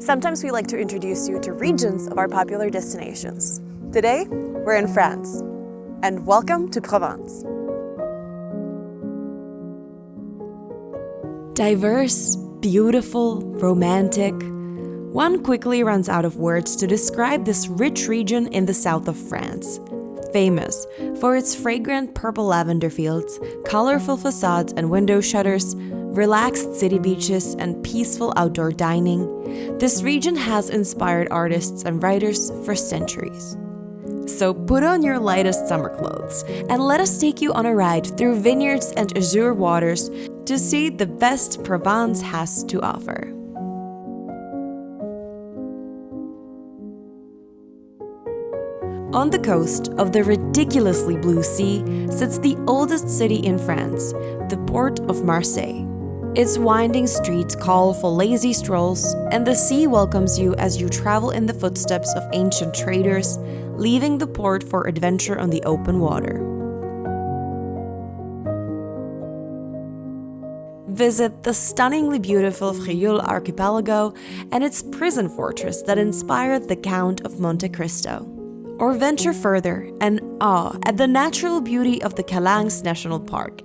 Sometimes we like to introduce you to regions of our popular destinations. Today, we're in France. And welcome to Provence. Diverse, beautiful, romantic. One quickly runs out of words to describe this rich region in the south of France. Famous for its fragrant purple lavender fields, colorful facades and window shutters, relaxed city beaches, and peaceful outdoor dining, this region has inspired artists and writers for centuries. So put on your lightest summer clothes and let us take you on a ride through vineyards and azure waters to see the best Provence has to offer. On the coast of the ridiculously blue sea sits the oldest city in France, the port of Marseille. Its winding streets call for lazy strolls, and the sea welcomes you as you travel in the footsteps of ancient traders, leaving the port for adventure on the open water. Visit the stunningly beautiful Frioul archipelago and its prison fortress that inspired the Count of Monte Cristo. Or venture further and awe at the natural beauty of the Calanques National Park.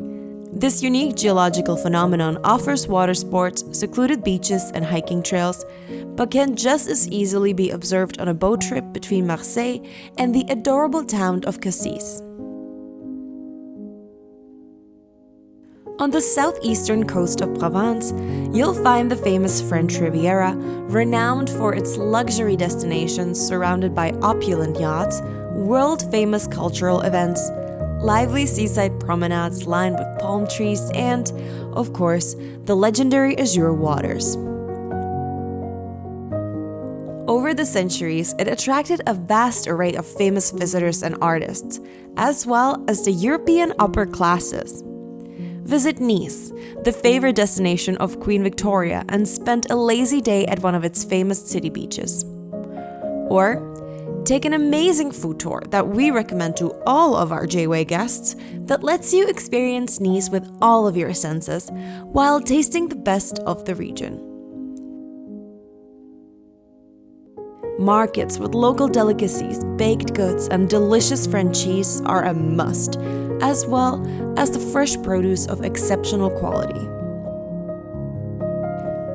This unique geological phenomenon offers water sports, secluded beaches, and hiking trails, but can just as easily be observed on a boat trip between Marseille and the adorable town of Cassis. On the southeastern coast of Provence, you'll find the famous French Riviera, renowned for its luxury destinations surrounded by opulent yachts, world-famous cultural events, lively seaside promenades lined with palm trees, and, of course, the legendary azure waters. Over the centuries, it attracted a vast array of famous visitors and artists, as well as the European upper classes. Visit Nice, the favorite destination of Queen Victoria, and spend a lazy day at one of its famous city beaches. Or take an amazing food tour that we recommend to all of our JayWay guests that lets you experience Nice with all of your senses while tasting the best of the region. Markets with local delicacies, baked goods, and delicious French cheese are a must, as well as the fresh produce of exceptional quality.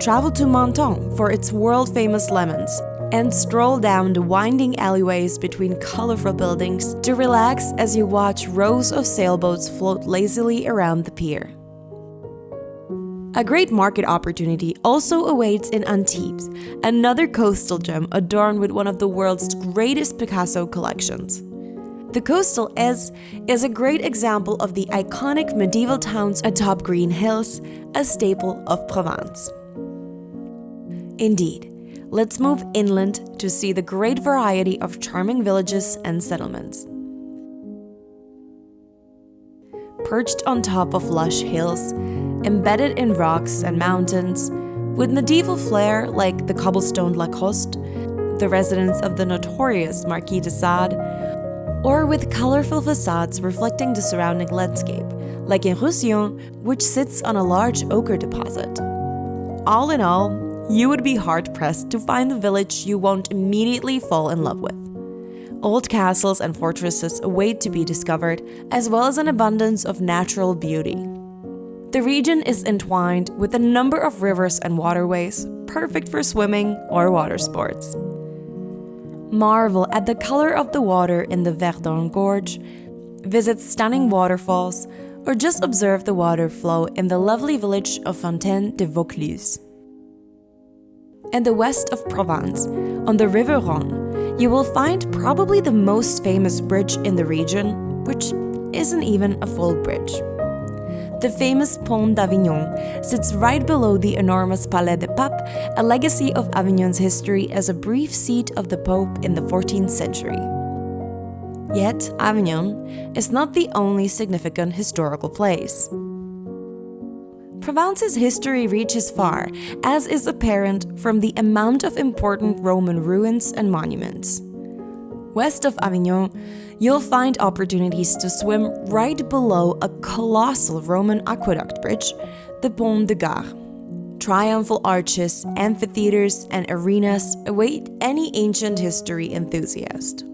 Travel to Menton for its world-famous lemons, and stroll down the winding alleyways between colorful buildings to relax as you watch rows of sailboats float lazily around the pier. A great market opportunity also awaits in Antibes, another coastal gem adorned with one of the world's greatest Picasso collections. The coastal is a great example of the iconic medieval towns atop green hills, a staple of Provence. Indeed, let's move inland to see the great variety of charming villages and settlements. Perched on top of lush hills, embedded in rocks and mountains, with medieval flair like the cobblestoned La Coste, the residence of the notorious Marquis de Sade, or with colorful facades reflecting the surrounding landscape, like in Roussillon, which sits on a large ochre deposit. All in all, you would be hard-pressed to find a village you won't immediately fall in love with. Old castles and fortresses await to be discovered, as well as an abundance of natural beauty. The region is entwined with a number of rivers and waterways, perfect for swimming or water sports. Marvel at the color of the water in the Verdun Gorge, visit stunning waterfalls, or just observe the water flow in the lovely village of Fontaine de Vaucluse. In the west of Provence, on the River Rhône, you will find probably the most famous bridge in the region, which isn't even a full bridge. The famous Pont d'Avignon sits right below the enormous Palais des Papes, a legacy of Avignon's history as a brief seat of the Pope in the 14th century. Yet, Avignon is not the only significant historical place. Provence's history reaches far, as is apparent from the amount of important Roman ruins and monuments. West of Avignon, you'll find opportunities to swim right below a colossal Roman aqueduct bridge, the Pont de Gogh. Triumphal arches, amphitheaters, and arenas await any ancient history enthusiast.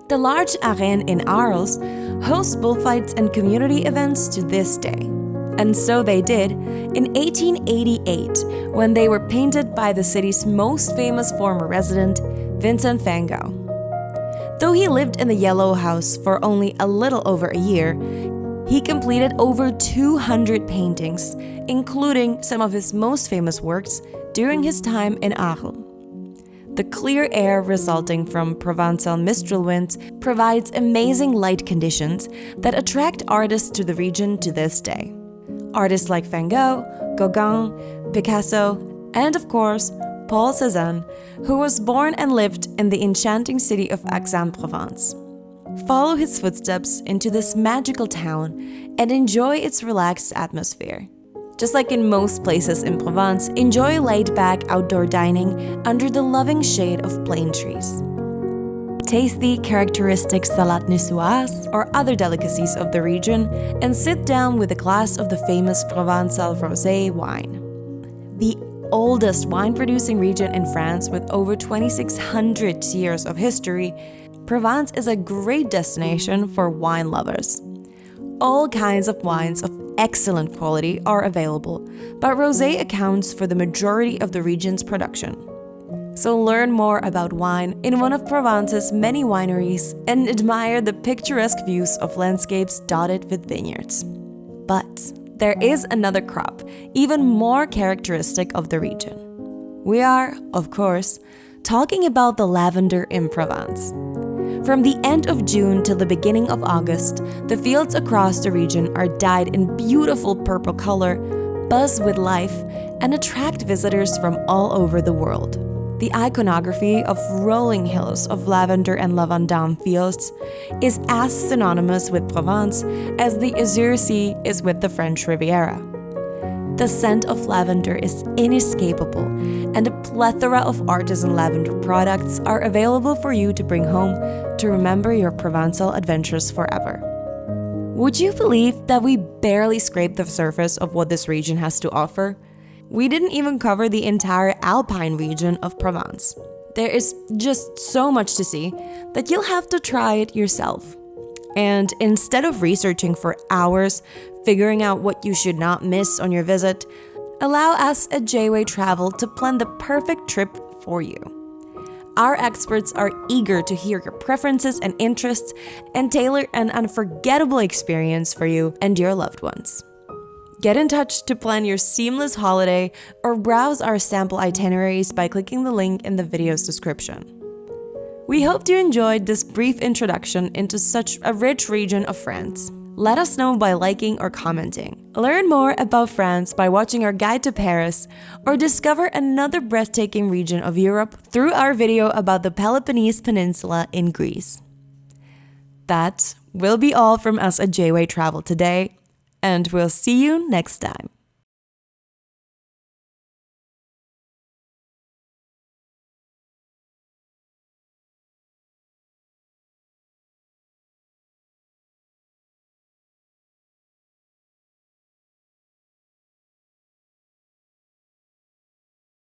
The large arène in Arles hosts bullfights and community events to this day. And so they did in 1888, when they were painted by the city's most famous former resident, Vincent van Gogh. Though he lived in the Yellow House for only a little over a year, he completed over 200 paintings, including some of his most famous works during his time in Arles. The clear air resulting from Provencal mistral winds provides amazing light conditions that attract artists to the region to this day. Artists like Van Gogh, Gauguin, Picasso, and of course, Paul Cézanne, who was born and lived in the enchanting city of Aix-en-Provence. Follow his footsteps into this magical town and enjoy its relaxed atmosphere. Just like in most places in Provence, enjoy laid-back outdoor dining under the loving shade of plane trees. Taste the characteristic salade niçoise or other delicacies of the region and sit down with a glass of the famous Provencal Rosé wine. The oldest wine-producing region in France with over 2,600 years of history, Provence is a great destination for wine lovers. All kinds of wines of excellent quality are available, but Rosé accounts for the majority of the region's production. So learn more about wine in one of Provence's many wineries and admire the picturesque views of landscapes dotted with vineyards. But there is another crop, even more characteristic of the region. We are, of course, talking about the lavender in Provence. From the end of June till the beginning of August, the fields across the region are dyed in beautiful purple color, buzz with life, and attract visitors from all over the world. The iconography of rolling hills of lavender and lavender fields is as synonymous with Provence as the Azure Sea is with the French Riviera. The scent of lavender is inescapable, and a plethora of artisan lavender products are available for you to bring home to remember your Provencal adventures forever. Would you believe that we barely scraped the surface of what this region has to offer? We didn't even cover the entire Alpine region of Provence. There is just so much to see that you'll have to try it yourself. And instead of researching for hours, figuring out what you should not miss on your visit, allow us at JayWay Travel to plan the perfect trip for you. Our experts are eager to hear your preferences and interests and tailor an unforgettable experience for you and your loved ones. Get in touch to plan your seamless holiday or browse our sample itineraries by clicking the link in the video's description. We hope you enjoyed this brief introduction into such a rich region of France. Let us know by liking or commenting. Learn more about France by watching our guide to Paris, or discover another breathtaking region of Europe through our video about the Peloponnese Peninsula in Greece. That will be all from us at JayWay Travel today, and we'll see you next time.